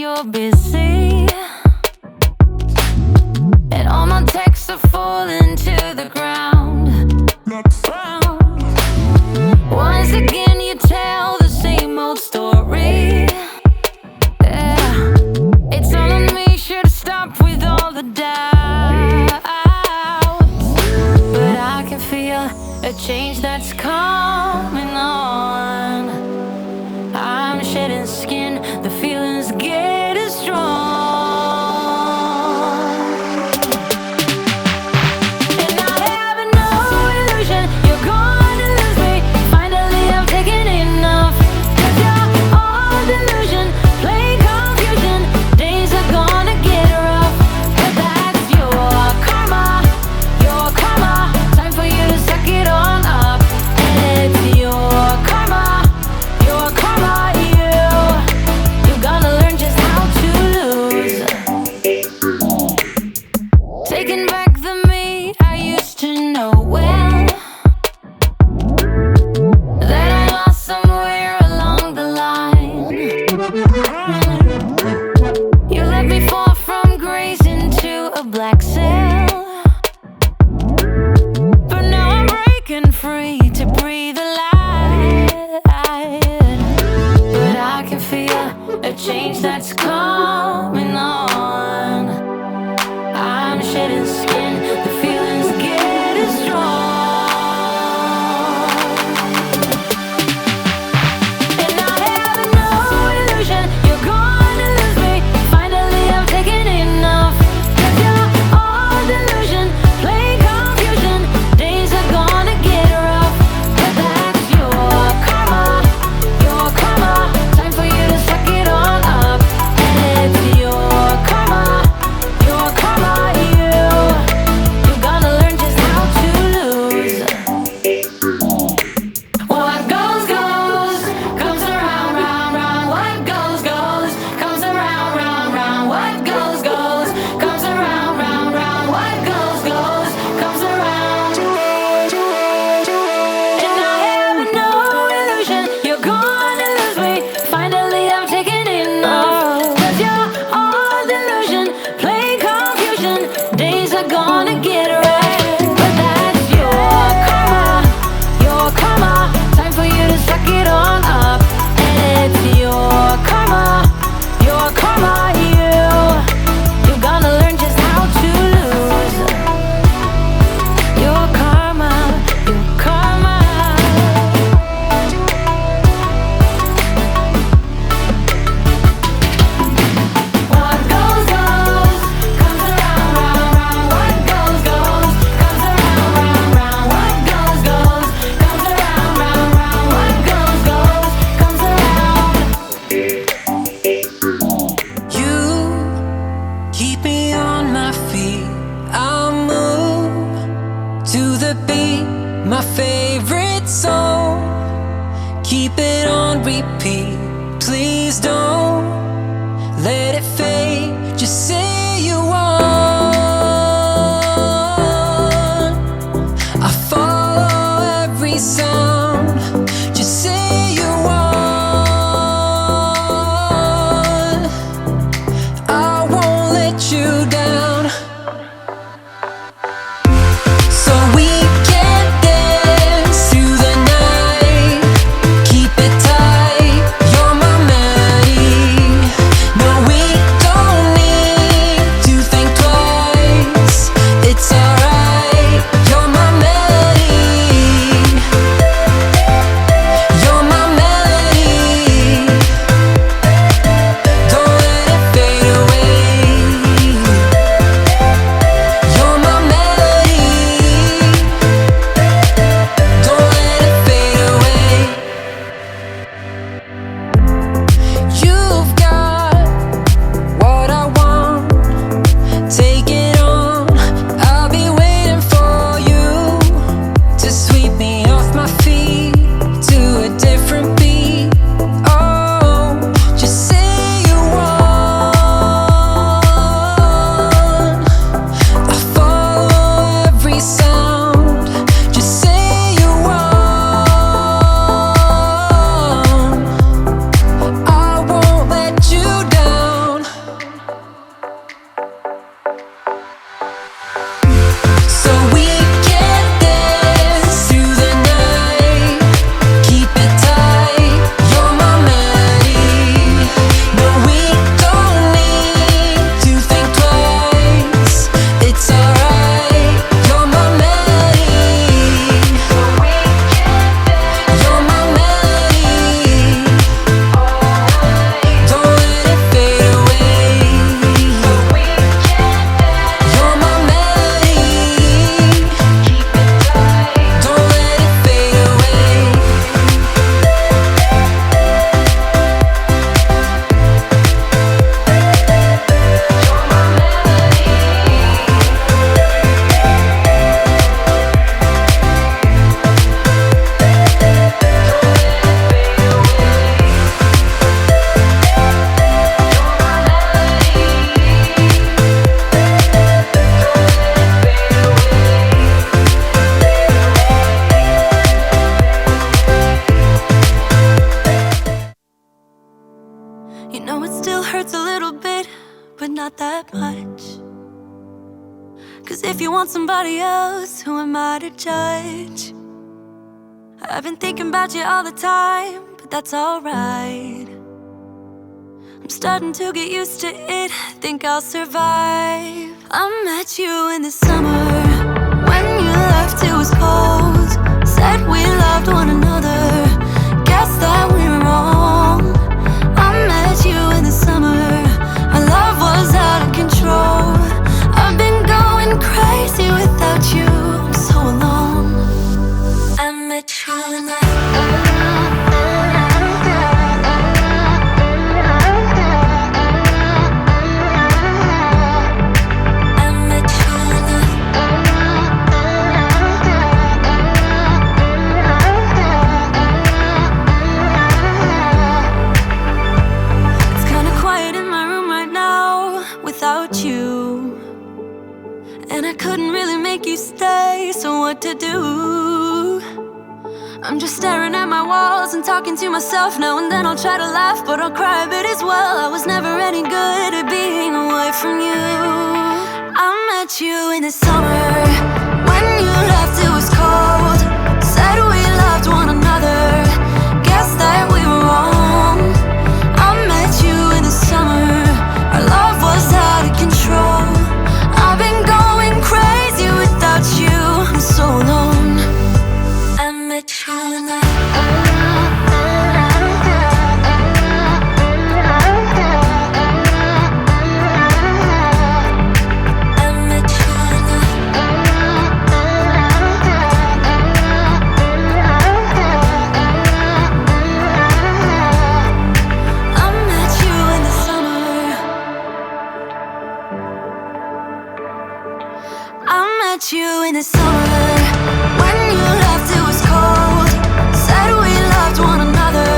you're busy, and all my texts are falling to the ground. Once again you tell the same old story. Yeah, it's all on me, should've stopped with all the doubts. But I can feel a change that's coming on. I'm shedding skin, the feelings getting strong. And I have no illusion you're gonna lose me. Finally I've taken enough. 'Cause you're all delusion, play confusion. Days are gonna get rough, but that's your karma, your karma. Time for you to suck it on up. And it's your karma, your karma. You gotta learn just how to lose. Taking back the me I used to know well, that I lost somewhere along the line. You let me fall from grace into a black cell, but now I'm breaking free to breathe alive. But I can feel a change that's coming on. I'm shedding skin, the feelings getting strong. And I have no illusion you're gonna lose me. Finally I've taken enough. 'Cause you're all delusion, play confusion. Days are gonna get rough, but that's your karma, your karma. Time for you to suck it on up. And it's your karma, your karma. You gotta learn just how to lose. What goes, goes, comes around, round, round. What goes, goes, comes around, round, round. What goes, goes, comes around, round, round. What goes, goes, comes around. And I have no illusion you're gonna lose me. Finally I've taken enough. 'Cause you're all delusion, play confusion. Days are gonna get right, but that's your karma, your karma. Time for you to suck it on up. And it's your karma, your karma. You gotta learn just how to lose. Your karma, your karma. What goes, goes, comes around, round, round. What goes, goes, comes around, round, round. What goes, goes, comes around, round, round. What goes, goes, comes around. You keep me on my feet. I'll move to the beat, my favorite song. Keep it on repeat. Please don't let it fade. Just say you want. I follow every sound. Just say you want. I won't let you down. So we can dance through the night. Keep it tight, you're my melody. 'Cause if you want somebody else, who am I to judge? I've been thinking about you all the time, but that's alright. I'm starting to get used to it, think I'll survive. I met you in the summer, when you left it was cold. Said we loved one another, guess that we were wrong. I met you in the summer, our love was out of control. I've been going crazy without you, I'm so alone. I met you in the to do. I'm just staring at my walls and talking to myself. Now and then I'll try to laugh, but I'll cry a bit as well. I was never any good at being away from you. I met you in the summer, when you left it was cold. Said we loved one another, guess that we were wrong. I met you in the summer, our love was out of control. I've been going crazy without you, I'm so alone. I met you in the you in the summer, when you left it was cold. Said we loved one another,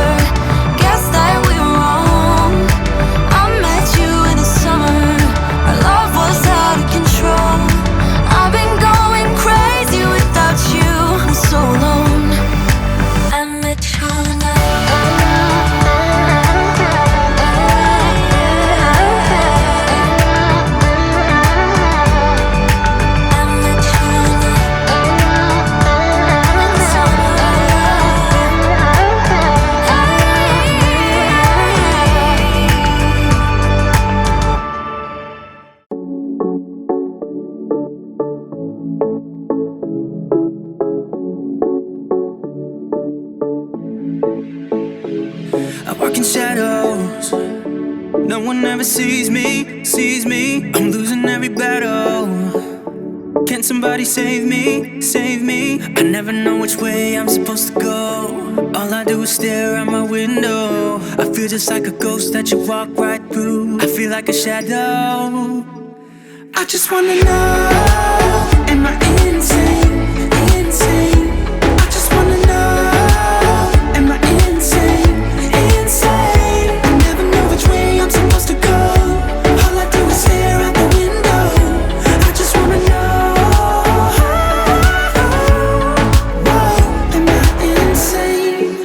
guess that we were wrong. I met you in the summer, our love was out of control. I've been going crazy without you, I'm so alone. I met you in the shadows. No one ever sees me, sees me. I'm losing every battle. Can somebody save me, save me? I never know which way I'm supposed to go. All I do is stare out my window. I feel just like a ghost that you walk right through. I feel like a shadow. I just wanna know, am I insane, insane? I just wanna know, am I insane, insane? I never know which way I'm supposed to go. All I do is stare out the window. I just wanna know, am I insane?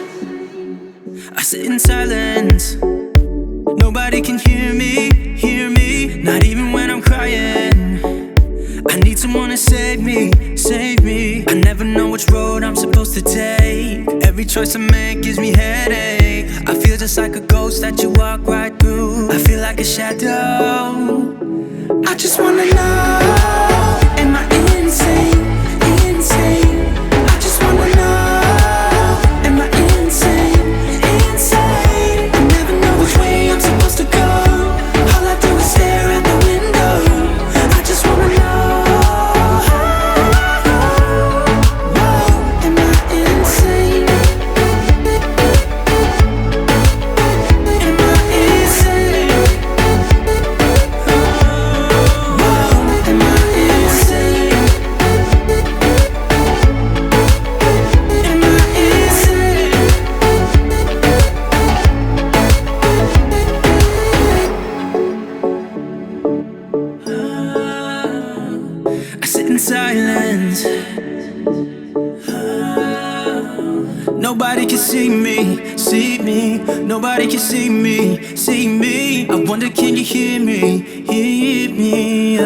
I sit in silence, nobody can hear me, not even when I'm crying. I need someone to save me, save me. I never know which road I'm supposed to take. Every choice I make gives me headache. I feel just like a ghost that you walk right through. I feel like a shadow. I just wanna know, am I insane, insane? I just wanna know, am I insane, insane? I never know which way I'm supposed to go. All I do is stare at the window. I just wanna know, am I insane? Am I insane? Am I insane? Am I insane? I sit in silence. Nobody can see me, see me. Nobody can see me, see me. I wonder, can you hear me, hear me?